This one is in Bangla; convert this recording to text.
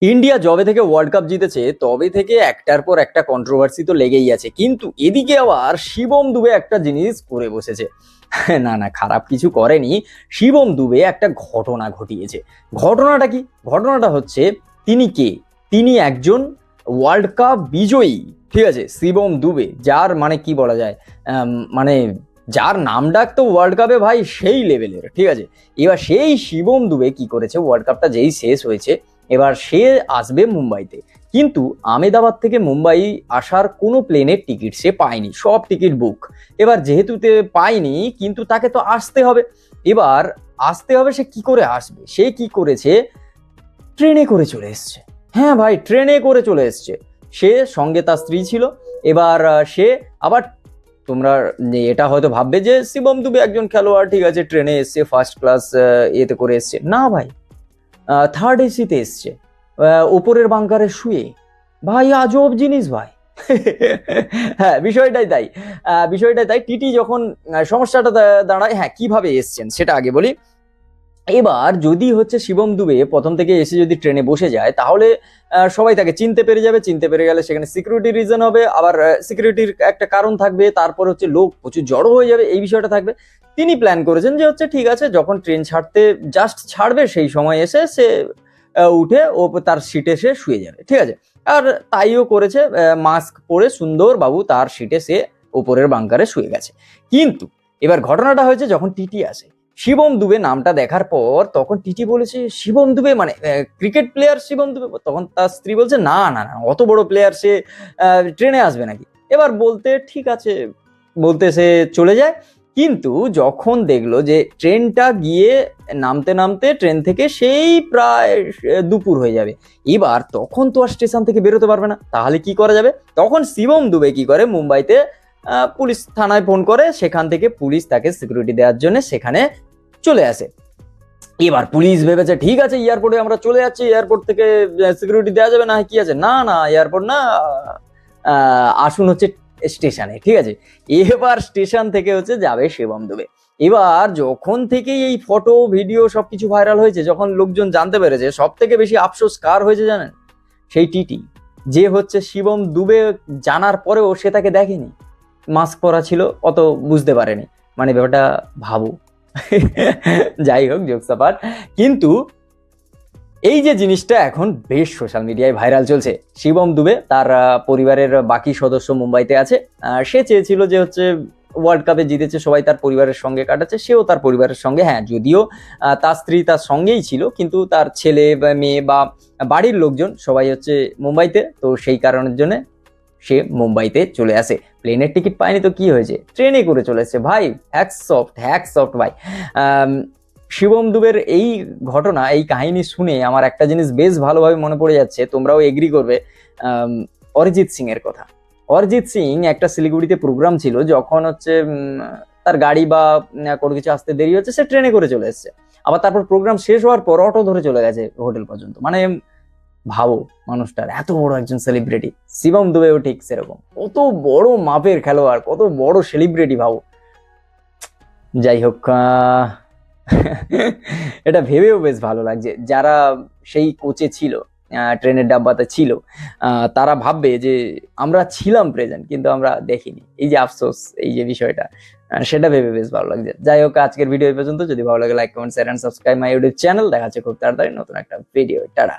ইন্ডিয়া যবে থেকে ওয়ার্ল্ড কাপ জিতেছে তবে থেকে একটার পর একটা কন্ট্রোভার্সি তো লেগেই আছে, কিন্তু এদিকে আবার শিবম দুবে একটা জিনিস করে বসেছে। না না, খারাপ কিছু করেনি। শিবম দুবে একটা ঘটনা ঘটিয়েছে। ঘটনাটা কি? ঘটনাটা হচ্ছে, তিনি কে? তিনি একজন ওয়ার্ল্ড কাপ বিজয়ী, ঠিক আছে, শিবম দুবে, যার মানে কি বলা যায়, মানে যার নাম ডাক তো ওয়ার্ল্ড কাপে ভাই সেই লেভেলের, ঠিক আছে। এবার সেই শিবম দুবে কি করেছে, ওয়ার্ল্ড কাপটা যেই শেষ হয়েছে, এবার সে আসবে মুম্বাইতে, কিন্তু আমেদাবাদ থেকে মুম্বাই আসার কোনো প্লেনের টিকিট সে পায়নি, সব টিকিট বুক। এবার যেহেতু পায়নি, কিন্তু তাকে তো আসতে হবে। এবার আসতে হবে, সে কি করে আসবে? সে কি করেছে, ট্রেনে করে চলে এসছে। হ্যাঁ ভাই, ট্রেনে করে চলে এসছে। সে সঙ্গে তার স্ত্রী ছিল। এবার সে আবার, তোমরা এটা হয়তো ভাববে যে শিবম দুবে একজন খেলোয়াড়, ঠিক আছে, ট্রেনে এসছে, ফার্স্ট ক্লাস এতে করে এসছে। না ভাই, থার্ড এসিতে এসছে, ওপরের বাংকারে শুয়ে। ভাই আজব জিনিস ভাই। হ্যাঁ, বিষয়টাই তাই। টিটি যখন সমস্যাটা দাঁড়ায়, হ্যাঁ, কিভাবে এসছেন সেটা আগে বলি। এবার যদি হচ্ছে শিবম দুবে প্রথম থেকে এসে যদি ট্রেনে বসে যায়, তাহলে সবাই তাকে চিনতে পেরে যাবে। চিনতে পেরে গেলে সেখানে সিকিউরিটি রিজন হবে, আবার সিকিউরিটির একটা কারণ থাকবে, তারপর হচ্ছে লোক প্রচুর জড়ো হয়ে যাবে, এই বিষয়টা থাকবে। তিনি প্ল্যান করেছেন যে হচ্ছে ঠিক আছে, যখন ট্রেন জাস্ট ছাড়বে সেই সময় এসে সে উঠে ও তার সিটে সে শুয়ে যাবে, ঠিক আছে। আর তাইও করেছে, মাস্ক পরে সুন্দর বাবু তার সিটে সে ওপরের বাংকারে শুয়ে গেছে। কিন্তু এবার ঘটনাটা হয়েছে যখন টিটি আসে। শিবম দুবে নামটা দেখার পর তখন টিটি বলেছে শিবম দুবে মানে ক্রিকেট প্লেয়ার শিবম দুবে। তখন তার স্ত্রী বলছে না না না, অত বড় প্লেয়ার সে ট্রেনে আসবে নাকি। এবার বলতে ঠিক আছে বলতে সে চলে যায়। কিন্তু যখন দেখলো যে ট্রেনটা গিয়ে নামতে নামতে ট্রেন থেকে সেই প্রায় দুপুর হয়ে যাবে, এবার তখন তো আর স্টেশন থেকে বেরোতে পারবে না, তাহলে কি করা যাবে? তখন শিবম দুবে কি করে, মুম্বাইতে পুলিশ থানায় ফোন করে, সেখান থেকে পুলিশ তাকে সিকিউরিটি দেওয়ার জন্য সেখানে চলে আসে। এবার পুলিশ ভেবেছে ঠিক আছে, এয়ারপোর্টে আমরা চলে যাচ্ছি, এয়ারপোর্ট থেকে সিকিউরিটি দেওয়া যাবে না, কি আছে, না না এয়ারপোর্ট না, আসুন হচ্ছে স্টেশনে, ঠিক আছে। এবার স্টেশন থেকে হচ্ছে যাবে শিবম দুবে। এবার যখন থেকে এই ফটো ভিডিও সবকিছু ভাইরাল হয়েছে, যখন লোকজন জানতে পেরেছে, সব থেকে বেশি আফসোস কার হয়েছে জানেন? সেই টিটি, যে হচ্ছে শিবম দুবে জানার পরেও সে তাকে দেখেনি, মাস্ক পরা ছিল, অত বুঝতে পারেনি। মানে ব্যাপারটা ভাবু। যাই হোক, জোকস অ্যাপার্ট, কিন্তু এই যে জিনিসটা এখন বেশ সোশ্যাল মিডিয়ায় ভাইরাল চলছে। শিবম দুবে তার পরিবারের বাকি সদস্য মুম্বাইতে আছে। সে চেয়েছিল যে হচ্ছে ওয়ার্ল্ড কাপে জিতেছে, সবাই তার পরিবারের সঙ্গে কাটাচ্ছে, সেও তার পরিবারের সঙ্গে, হ্যাঁ যদিও তার স্ত্রী তার সঙ্গেই ছিল, কিন্তু তার ছেলে বা মেয়ে বা বাড়ির লোকজন সবাই হচ্ছে মুম্বাইতে, তো সেই কারণের জন্য সে মুম্বাইতে চলে আসে। প্লেনের টিকিট পায়নি তো কি হয়েছে, ট্রেনে করে চলে এসেছে ভাই। হ্যাক সফট ভাই। শিবম দুবের এই ঘটনা, এই কাহিনী শুনে আমার একটা জিনিস বেশ ভালোভাবে মনে পড়ে যাচ্ছে, তোমরাও এগ্রি করবে, অরিজিৎ সিং এর কথা। অরিজিৎ সিং একটা শিলিগুড়িতে প্রোগ্রাম ছিল, যখন হচ্ছে তার গাড়ি বা কোনো কিছু আসতে দেরি হচ্ছে, সে ট্রেনে করে চলে এসেছে। আবার তারপর প্রোগ্রাম শেষ হওয়ার পর অটো ধরে চলে গেছে হোটেল পর্যন্ত। মানে ভাবো, মানুষটার এত বড় একজন সেলিব্রিটি। শিবম দুবেও ঠিক সেরকম, কত বড় মাপের খেলোয়াড়, কত বড় সেলিব্রিটি, ভাবো। যাই হোক, এটা ভেবেও বেশ ভালো লাগছে, যারা সেই কোচে ছিল, ট্রেনের ডাব্বাতে ছিল, তারা ভাববে যে আমরা ছিলাম প্রেজেন্ট, কিন্তু আমরা দেখিনি। এই যে আফসোস, এই যে বিষয়টা, সেটা ভেবে বেশ ভালো লাগছে। যাই হোক, আজকের ভিডিও এই পর্যন্ত। যদি ভালো লাগে like comment share and subscribe my YouTube channel. দেখা হচ্ছে খুব তাড়াতাড়ি নতুন একটা ভিডিও। টাটা।